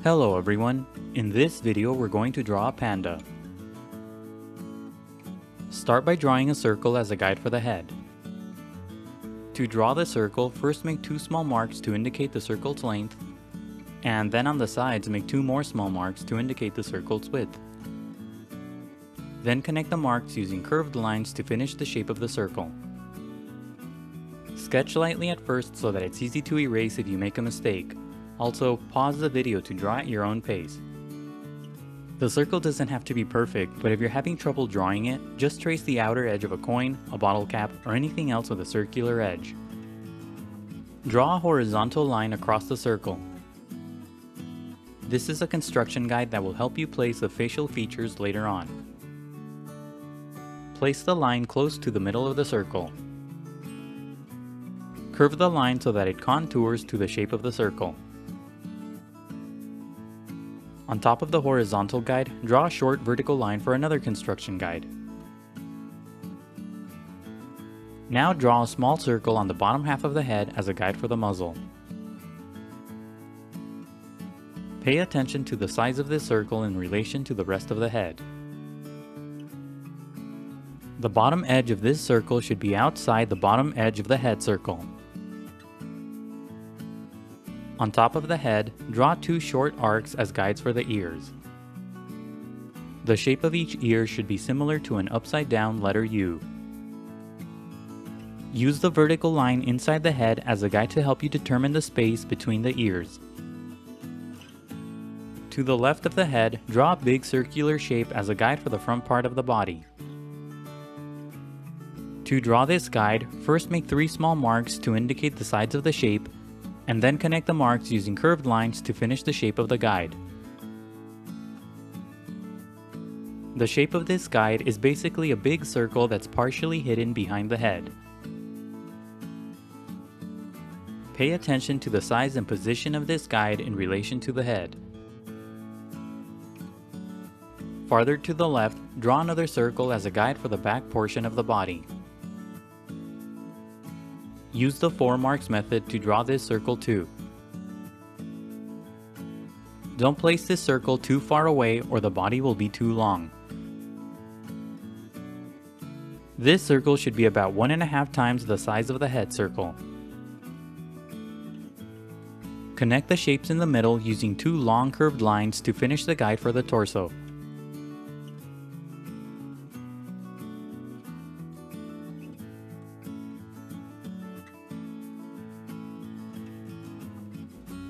Hello everyone, in this video we're going to draw a panda. Start by drawing a circle as a guide for the head. To draw the circle, first make two small marks to indicate the circle's length, and then on the sides make two more small marks to indicate the circle's width. Then connect the marks using curved lines to finish the shape of the circle. Sketch lightly at first so that it's easy to erase if you make a mistake. Also, pause the video to draw at your own pace. The circle doesn't have to be perfect, but if you're having trouble drawing it, just trace the outer edge of a coin, a bottle cap, or anything else with a circular edge. Draw a horizontal line across the circle. This is a construction guide that will help you place the facial features later on. Place the line close to the middle of the circle. Curve the line so that it contours to the shape of the circle. On top of the horizontal guide, draw a short vertical line for another construction guide. Now draw a small circle on the bottom half of the head as a guide for the muzzle. Pay attention to the size of this circle in relation to the rest of the head. The bottom edge of this circle should be outside the bottom edge of the head circle. On top of the head, draw two short arcs as guides for the ears. The shape of each ear should be similar to an upside-down letter U. Use the vertical line inside the head as a guide to help you determine the space between the ears. To the left of the head, draw a big circular shape as a guide for the front part of the body. To draw this guide, first make three small marks to indicate the sides of the shape, and then connect the marks using curved lines to finish the shape of the guide. The shape of this guide is basically a big circle that's partially hidden behind the head. Pay attention to the size and position of this guide in relation to the head. Farther to the left, draw another circle as a guide for the back portion of the body. Use the 4 marks method to draw this circle too. Don't place this circle too far away or the body will be too long. This circle should be about 1.5 times the size of the head circle. Connect the shapes in the middle using 2 long curved lines to finish the guide for the torso.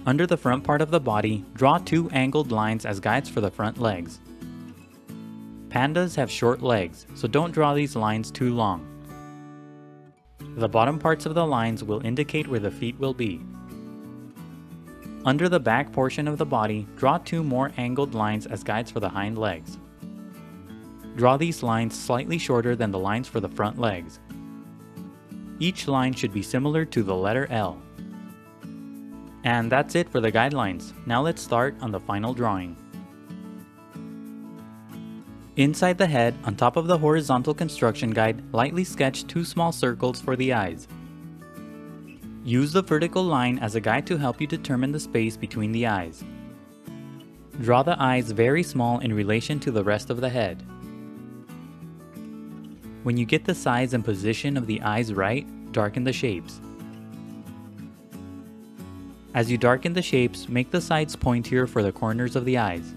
Under the front part of the body, draw 2 angled lines as guides for the front legs. Pandas have short legs, so don't draw these lines too long. The bottom parts of the lines will indicate where the feet will be. Under the back portion of the body, draw 2 more angled lines as guides for the hind legs. Draw these lines slightly shorter than the lines for the front legs. Each line should be similar to the letter L. And that's it for the guidelines. Now let's start on the final drawing. Inside the head, on top of the horizontal construction guide, lightly sketch 2 small circles for the eyes. Use the vertical line as a guide to help you determine the space between the eyes. Draw the eyes very small in relation to the rest of the head. When you get the size and position of the eyes right, darken the shapes. As you darken the shapes, make the sides pointier for the corners of the eyes.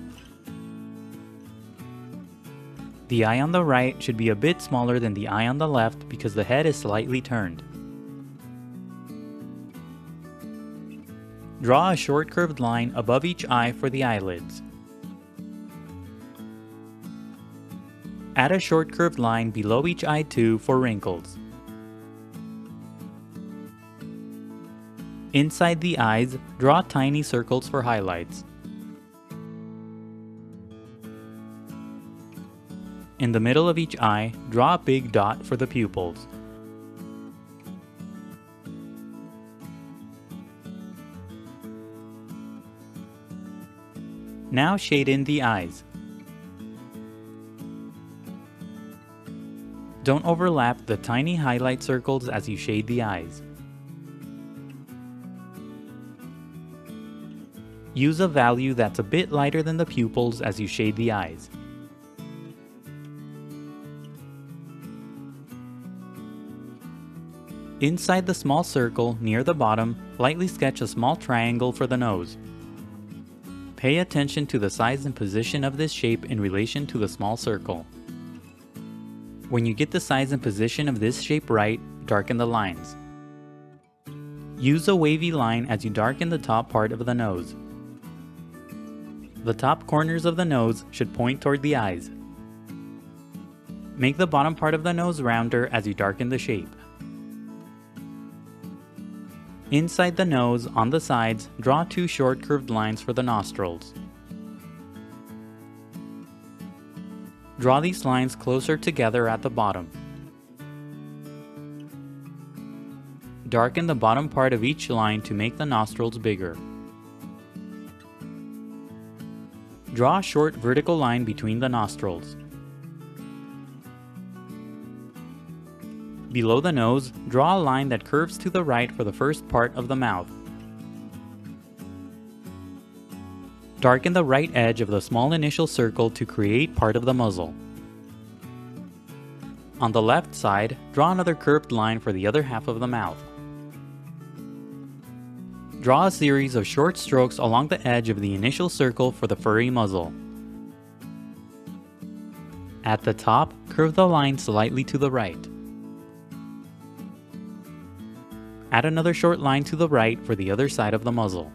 The eye on the right should be a bit smaller than the eye on the left because the head is slightly turned. Draw a short curved line above each eye for the eyelids. Add a short curved line below each eye too for wrinkles. Inside the eyes, draw tiny circles for highlights. In the middle of each eye, draw a big dot for the pupils. Now shade in the eyes. Don't overlap the tiny highlight circles as you shade the eyes. Use a value that's a bit lighter than the pupils as you shade the eyes. Inside the small circle near the bottom, lightly sketch a small triangle for the nose. Pay attention to the size and position of this shape in relation to the small circle. When you get the size and position of this shape right, darken the lines. Use a wavy line as you darken the top part of the nose. The top corners of the nose should point toward the eyes. Make the bottom part of the nose rounder as you darken the shape. Inside the nose, on the sides, draw two short curved lines for the nostrils. Draw these lines closer together at the bottom. Darken the bottom part of each line to make the nostrils bigger. Draw a short vertical line between the nostrils. Below the nose, draw a line that curves to the right for the first part of the mouth. Darken the right edge of the small initial circle to create part of the muzzle. On the left side, draw another curved line for the other half of the mouth. Draw a series of short strokes along the edge of the initial circle for the furry muzzle. At the top, curve the line slightly to the right. Add another short line to the right for the other side of the muzzle.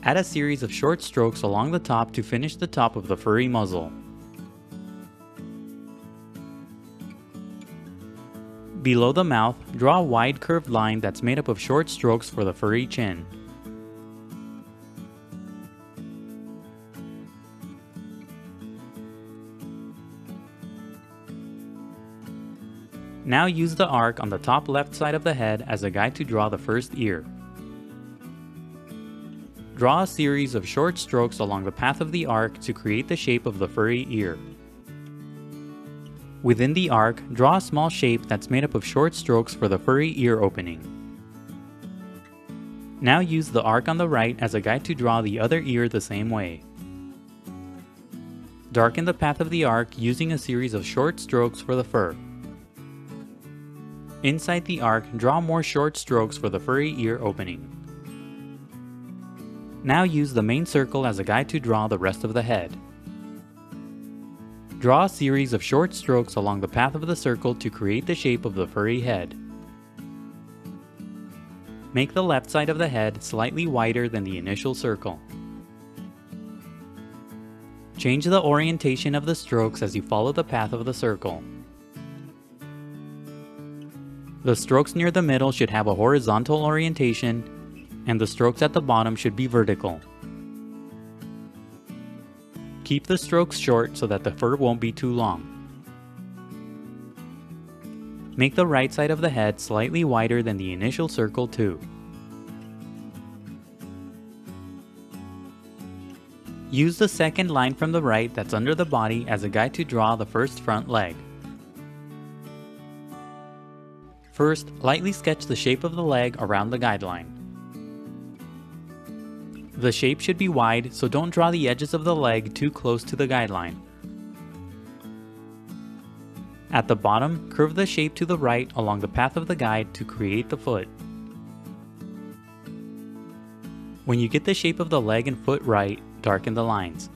Add a series of short strokes along the top to finish the top of the furry muzzle. Below the mouth, draw a wide curved line that's made up of short strokes for the furry chin. Now use the arc on the top left side of the head as a guide to draw the first ear. Draw a series of short strokes along the path of the arc to create the shape of the furry ear. Within the arc, draw a small shape that's made up of short strokes for the furry ear opening. Now use the arc on the right as a guide to draw the other ear the same way. Darken the path of the arc using a series of short strokes for the fur. Inside the arc, draw more short strokes for the furry ear opening. Now use the main circle as a guide to draw the rest of the head. Draw a series of short strokes along the path of the circle to create the shape of the furry head. Make the left side of the head slightly wider than the initial circle. Change the orientation of the strokes as you follow the path of the circle. The strokes near the middle should have a horizontal orientation, and the strokes at the bottom should be vertical. Keep the strokes short so that the fur won't be too long. Make the right side of the head slightly wider than the initial circle too. Use the second line from the right that's under the body as a guide to draw the first front leg. First, lightly sketch the shape of the leg around the guideline. The shape should be wide, so don't draw the edges of the leg too close to the guideline. At the bottom, curve the shape to the right along the path of the guide to create the foot. When you get the shape of the leg and foot right, darken the lines.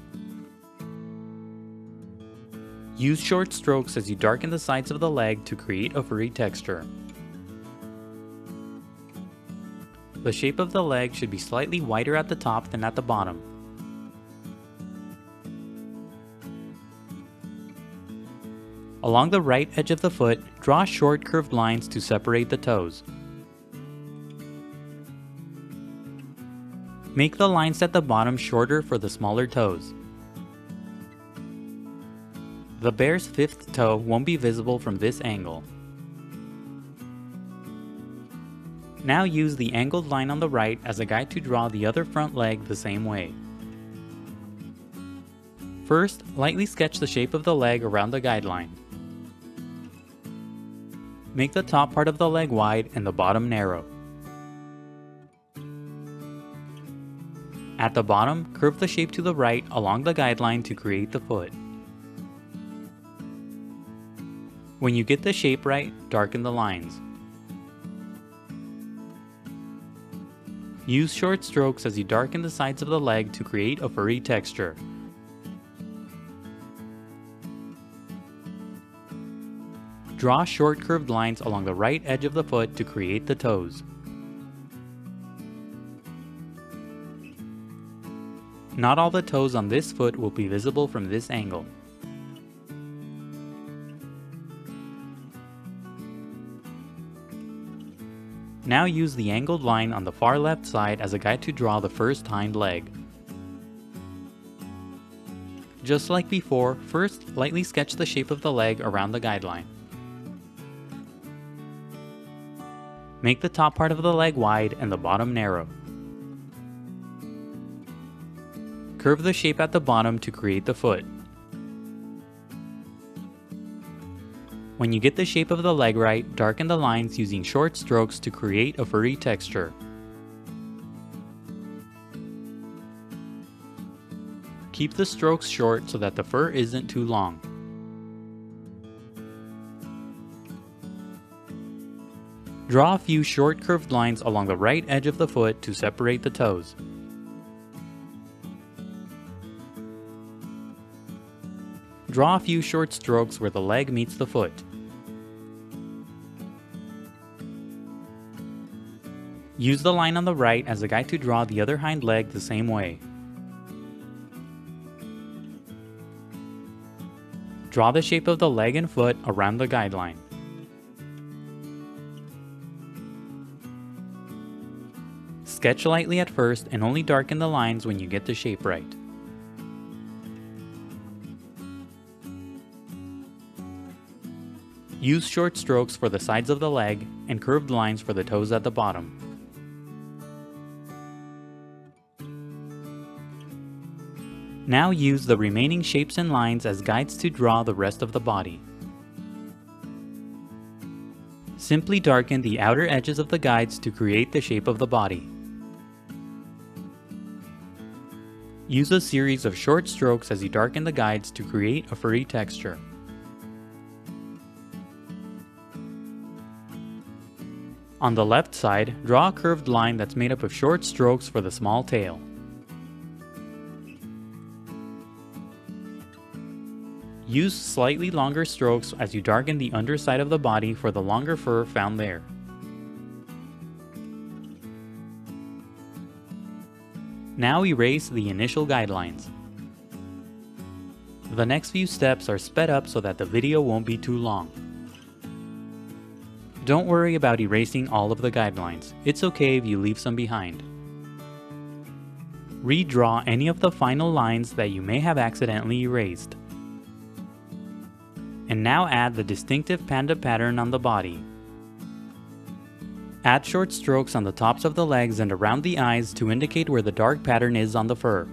Use short strokes as you darken the sides of the leg to create a furry texture. The shape of the leg should be slightly wider at the top than at the bottom. Along the right edge of the foot, draw short curved lines to separate the toes. Make the lines at the bottom shorter for the smaller toes. The bear's fifth toe won't be visible from this angle. Now use the angled line on the right as a guide to draw the other front leg the same way. First, lightly sketch the shape of the leg around the guideline. Make the top part of the leg wide and the bottom narrow. At the bottom, curve the shape to the right along the guideline to create the foot. When you get the shape right, darken the lines. Use short strokes as you darken the sides of the leg to create a furry texture. Draw short curved lines along the right edge of the foot to create the toes. Not all the toes on this foot will be visible from this angle. Now use the angled line on the far left side as a guide to draw the first hind leg. Just like before, first lightly sketch the shape of the leg around the guideline. Make the top part of the leg wide and the bottom narrow. Curve the shape at the bottom to create the foot. When you get the shape of the leg right, darken the lines using short strokes to create a furry texture. Keep the strokes short so that the fur isn't too long. Draw a few short curved lines along the right edge of the foot to separate the toes. Draw a few short strokes where the leg meets the foot. Use the line on the right as a guide to draw the other hind leg the same way. Draw the shape of the leg and foot around the guideline. Sketch lightly at first and only darken the lines when you get the shape right. Use short strokes for the sides of the leg and curved lines for the toes at the bottom. Now use the remaining shapes and lines as guides to draw the rest of the body. Simply darken the outer edges of the guides to create the shape of the body. Use a series of short strokes as you darken the guides to create a furry texture. On the left side, draw a curved line that's made up of short strokes for the small tail. Use slightly longer strokes as you darken the underside of the body for the longer fur found there. Now erase the initial guidelines. The next few steps are sped up so that the video won't be too long. Don't worry about erasing all of the guidelines. It's okay if you leave some behind. Redraw any of the final lines that you may have accidentally erased. And now add the distinctive panda pattern on the body. Add short strokes on the tops of the legs and around the eyes to indicate where the dark pattern is on the fur.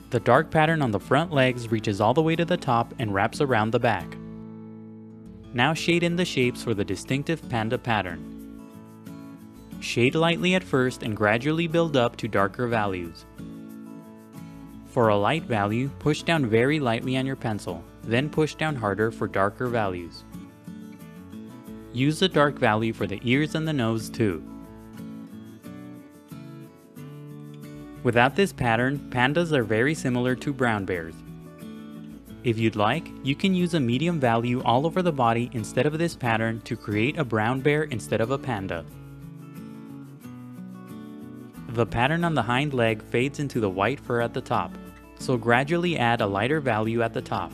The dark pattern on the front legs reaches all the way to the top and wraps around the back. Now shade in the shapes for the distinctive panda pattern. Shade lightly at first and gradually build up to darker values. For a light value, push down very lightly on your pencil, then push down harder for darker values. Use the dark value for the ears and the nose too. Without this pattern, pandas are very similar to brown bears. If you'd like, you can use a medium value all over the body instead of this pattern to create a brown bear instead of a panda. The pattern on the hind leg fades into the white fur at the top, so gradually add a lighter value at the top.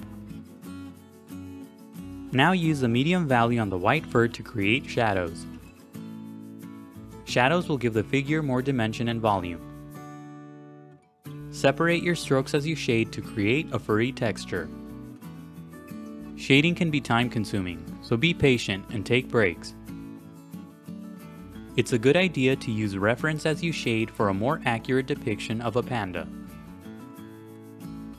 Now use the medium value on the white fur to create shadows. Shadows will give the figure more dimension and volume. Separate your strokes as you shade to create a furry texture. Shading can be time-consuming, so be patient and take breaks. It's a good idea to use reference as you shade for a more accurate depiction of a panda.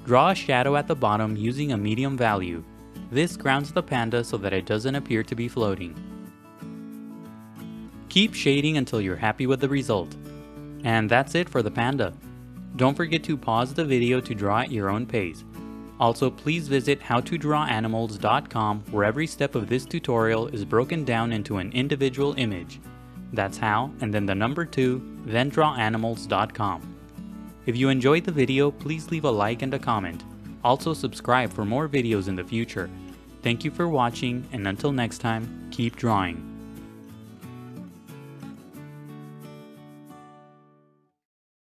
Draw a shadow at the bottom using a medium value. This grounds the panda so that it doesn't appear to be floating. Keep shading until you're happy with the result. And that's it for the panda. Don't forget to pause the video to draw at your own pace. Also, please visit howtodrawanimals.com where every step of this tutorial is broken down into an individual image. That's how, and then the number 2, then drawanimals.com. If you enjoyed the video, please leave a like and a comment. Also subscribe for more videos in the future. Thank you for watching, and until next time, keep drawing.